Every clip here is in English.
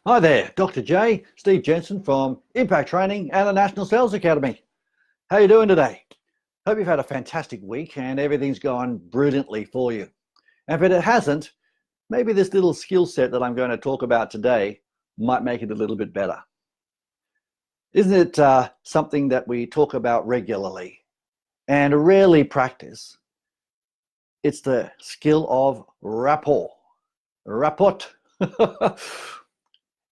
Hi there, Dr. J, Steve Jensen from Impact Training and the National Sales Academy. How are you doing today? Hope you've had a fantastic week and everything's gone brilliantly for you. And if it hasn't, maybe this little skill set that I'm going to talk about today might make it a little bit better. Isn't it something that we talk about regularly and rarely practice? It's the skill of rapport. Rapport.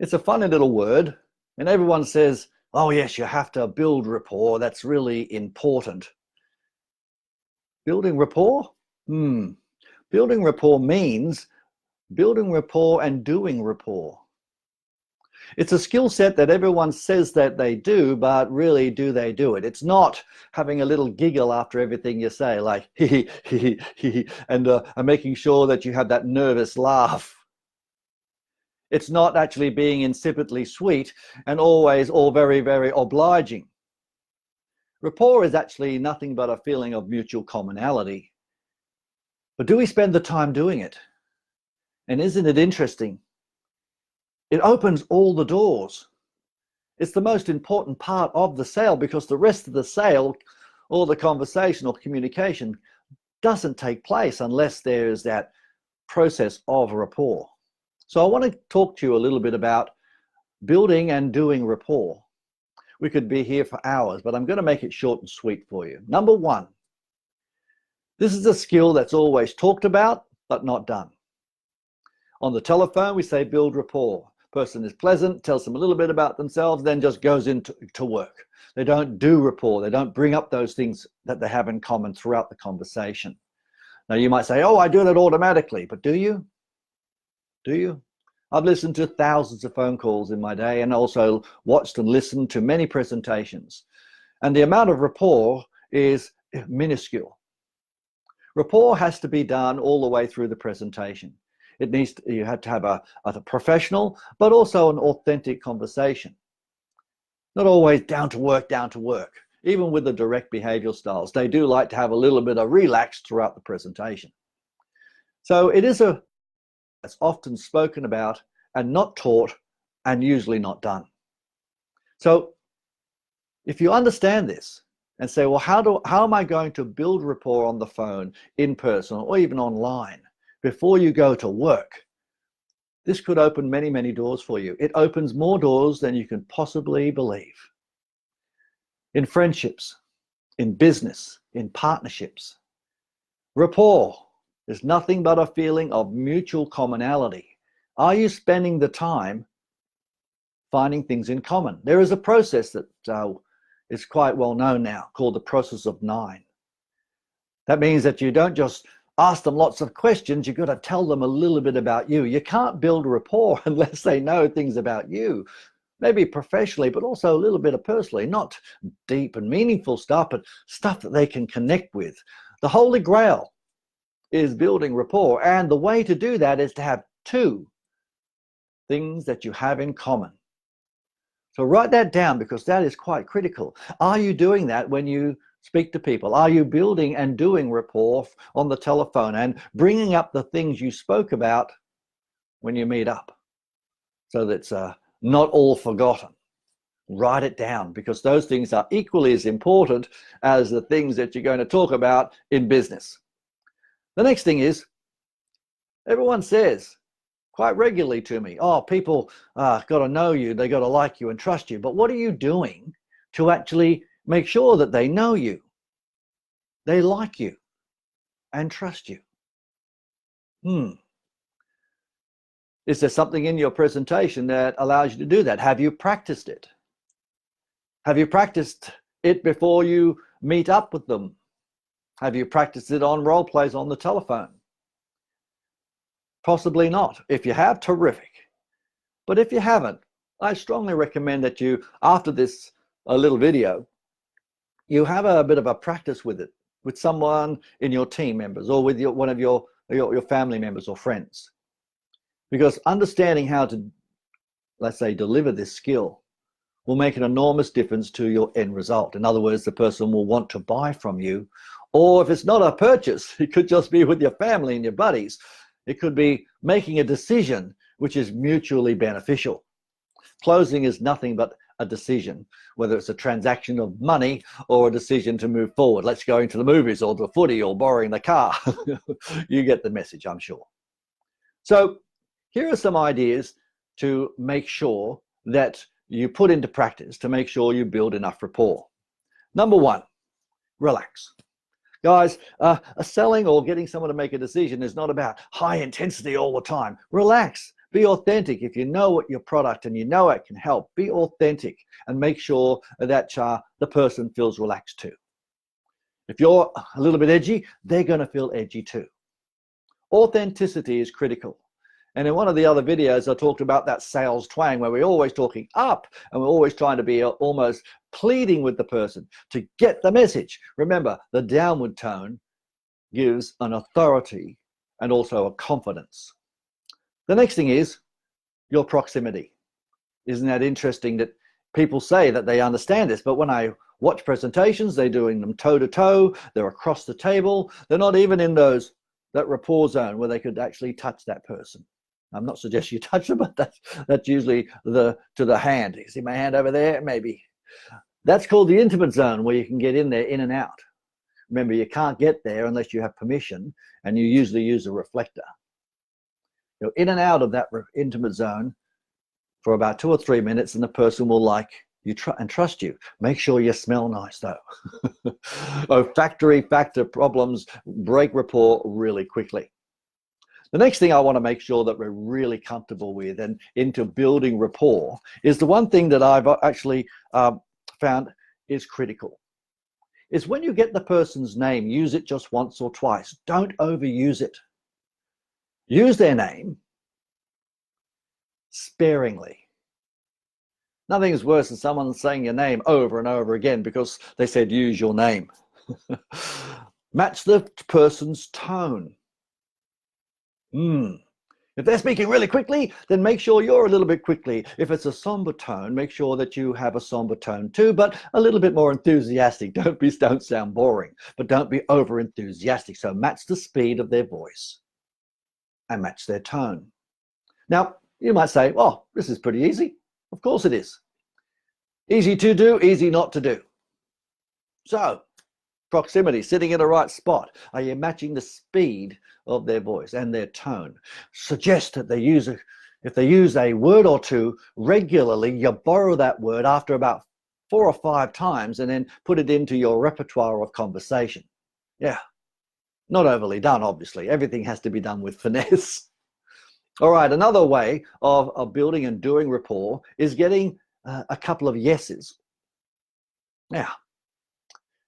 It's a funny little word, and everyone says, oh yes, you have to build rapport. That's really important. Building rapport? Building rapport means building rapport and doing rapport. It's a skill set that everyone says that they do, but really, do they do it? It's not having a little giggle after everything you say, like hee hee hee hee, and making sure that you have that nervous laugh. It's not actually being insipidly sweet and always or very, very obliging. Rapport is actually nothing but a feeling of mutual commonality. But do we spend the time doing it? And isn't it interesting? It opens all the doors. It's the most important part of the sale, because the rest of the sale or the conversation or communication doesn't take place unless there is that process of rapport. So I want to talk to you a little bit about building and doing rapport. We could be here for hours, but I'm going to make it short and sweet for you. Number one, this is a skill that's always talked about, but not done. On the telephone, we say build rapport. Person is pleasant, tells them a little bit about themselves, then just goes into work. They don't do rapport. They don't bring up those things that they have in common throughout the conversation. Now you might say, oh, I do that automatically, but do you? Do you? I've listened to thousands of phone calls in my day and also watched and listened to many presentations. And the amount of rapport is minuscule. Rapport has to be done all the way through the presentation. You have to have a professional, but also an authentic conversation. Not always down to work. Even with the direct behavioral styles, they do like to have a little bit of relax throughout the presentation. So it is that's often spoken about and not taught, and usually not done. So if you understand this and say, well, how am I going to build rapport on the phone, in person, or even online before you go to work? This could open many, many doors for you. It opens more doors than you can possibly believe. In friendships, in business, in partnerships, rapport is nothing but a feeling of mutual commonality. Are you spending the time finding things in common? There is a process that is quite well known now called the process of 9. That means that you don't just ask them lots of questions, you've got to tell them a little bit about you. You can't build rapport unless they know things about you, maybe professionally, but also a little bit of personally, not deep and meaningful stuff, but stuff that they can connect with. The Holy Grail is building rapport, and the way to do that is to have 2 things that you have in common. So write that down, because that is quite critical. Are you doing that when you speak to people? Are you building and doing rapport on the telephone and bringing up the things you spoke about when you meet up, so that it's not all forgotten? Write it down, because those things are equally as important as the things that you're going to talk about in business. The next thing is, everyone says quite regularly to me, oh, people got to know you, they got to like you and trust you. But what are you doing to actually make sure that they know you, they like you, and trust you? Is there something in your presentation that allows you to do that? Have you practiced it? Have you practiced it before you meet up with them? Have you practiced it on role plays on the telephone? Possibly not. If you have, terrific. But if you haven't, I strongly recommend that you, after this little video, you have a bit of a practice with it, with someone in your team members, or with one of your family members or friends. Because understanding how to, let's say, deliver this skill will make an enormous difference to your end result. In other words, the person will want to buy from you. Or if it's not a purchase, it could just be with your family and your buddies. It could be making a decision which is mutually beneficial. Closing is nothing but a decision, whether it's a transaction of money or a decision to move forward. Let's go into the movies or the footy or borrowing the car. You get the message, I'm sure. So here are some ideas to make sure that you put into practice to make sure you build enough rapport. Number one, relax. Guys, selling or getting someone to make a decision is not about high intensity all the time. Relax. Be authentic. If you know what your product and you know it can help, be authentic and make sure that the person feels relaxed too. If you're a little bit edgy, they're going to feel edgy too. Authenticity is critical. And in one of the other videos, I talked about that sales twang where we're always talking up and we're always trying to be almost pleading with the person to get the message. Remember, the downward tone gives an authority and also a confidence. The next thing is your proximity. Isn't that interesting that people say that they understand this, but when I watch presentations, they're doing them toe to toe, they're across the table, they're not even in that rapport zone where they could actually touch that person. I'm not suggesting you touch them, but that's usually to the hand. You see my hand over there? Maybe. That's called the intimate zone, where you can get in there, in and out. Remember, you can't get there unless you have permission, and you usually use a reflector. You're in and out of that intimate zone for about 2 or 3 minutes, and the person will like you and trust you. Make sure you smell nice, though. Olfactory factor problems break rapport really quickly. The next thing I want to make sure that we're really comfortable with and into building rapport is the one thing that I've actually found is critical. Is when you get the person's name, use it just once or twice. Don't overuse it. Use their name sparingly. Nothing is worse than someone saying your name over and over again because they said use your name. Match the person's tone. If they're speaking really quickly, then make sure you're a little bit quickly. If it's a somber tone, make sure that you have a somber tone too, but a little bit more enthusiastic. Don't sound boring, but don't be over enthusiastic. So match the speed of their voice and match their tone. Now, you might say, oh, this is pretty easy. Of course it is. Easy to do, easy not to do. So, proximity, sitting in the right spot. Are you matching the speed of their voice and their tone? Suggest that if they use a word or two regularly, you borrow that word after about 4 or 5 times and then put it into your repertoire of conversation. Yeah, not overly done, obviously. Everything has to be done with finesse. All right, another way of building and doing rapport is getting a couple of yeses. Now,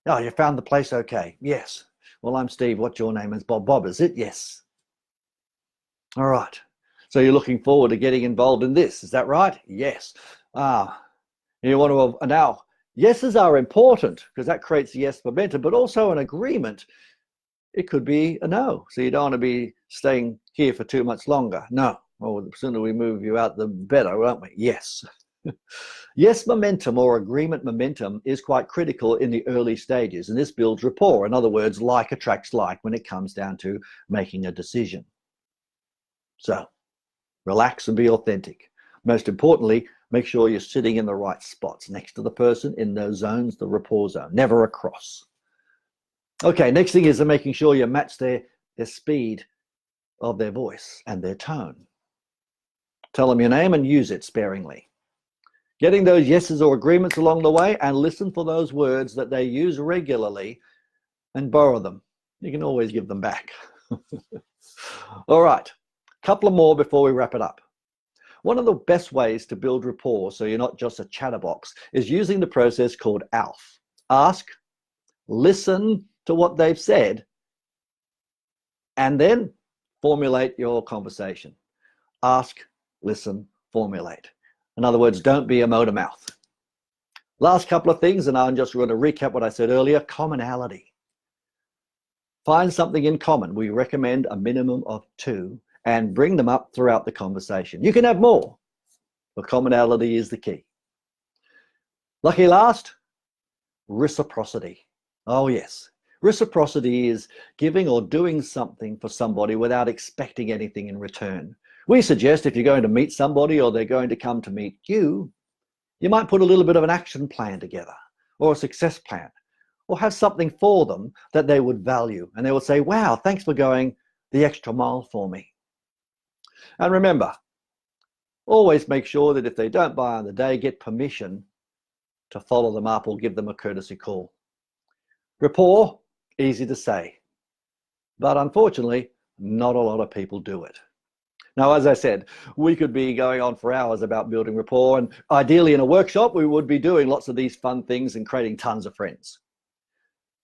oh, you found the place okay? Yes. Well, I'm Steve. What's your name? Is Bob. Bob, is it? Yes. All right. So you're looking forward to getting involved in this. Is that right? Yes. You want to now, yeses are important because that creates the yes momentum, but also an agreement. It could be a no. So you don't want to be staying here for too much longer. No. Well, the sooner we move you out, the better, won't we? Yes. Yes momentum or agreement momentum is quite critical in the early stages, and this builds rapport. In other words, like attracts like when it comes down to making a decision. So relax and be authentic. Most importantly, make sure you're sitting in the right spots next to the person in those zones, the rapport zone, never across. Okay, next thing is making sure you match their speed of their voice and their tone. Tell them your name and use it sparingly. Getting those yeses or agreements along the way, and listen for those words that they use regularly and borrow them. You can always give them back. All right, a couple of more before we wrap it up. One of the best ways to build rapport so you're not just a chatterbox is using the process called ALF. Ask, listen to what they've said, and then formulate your conversation. Ask, listen, formulate. In other words, don't be a motor mouth. Last couple of things, and I'm just going to recap what I said earlier. Commonality. Find something in common. We recommend a minimum of 2 and bring them up throughout the conversation. You can have more, but commonality is the key. Lucky last, reciprocity. Oh yes, reciprocity is giving or doing something for somebody without expecting anything in return. We suggest if you're going to meet somebody or they're going to come to meet you, you might put a little bit of an action plan together or a success plan, or have something for them that they would value. And they will say, wow, thanks for going the extra mile for me. And remember, always make sure that if they don't buy on the day, get permission to follow them up or give them a courtesy call. Rapport, easy to say, but unfortunately, not a lot of people do it. Now, as I said, we could be going on for hours about building rapport, and ideally in a workshop, we would be doing lots of these fun things and creating tons of friends.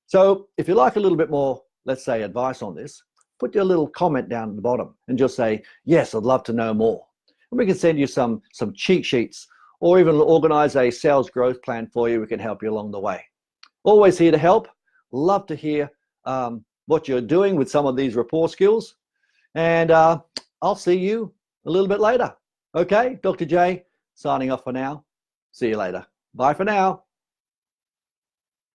So if you like a little bit more, let's say, advice on this, put your little comment down at the bottom and just say, yes, I'd love to know more. And we can send you some cheat sheets or even organize a sales growth plan for you. We can help you along the way. Always here to help. Love to hear what you're doing with some of these rapport skills. And I'll see you a little bit later. Okay, Dr. J, signing off for now. See you later. Bye for now.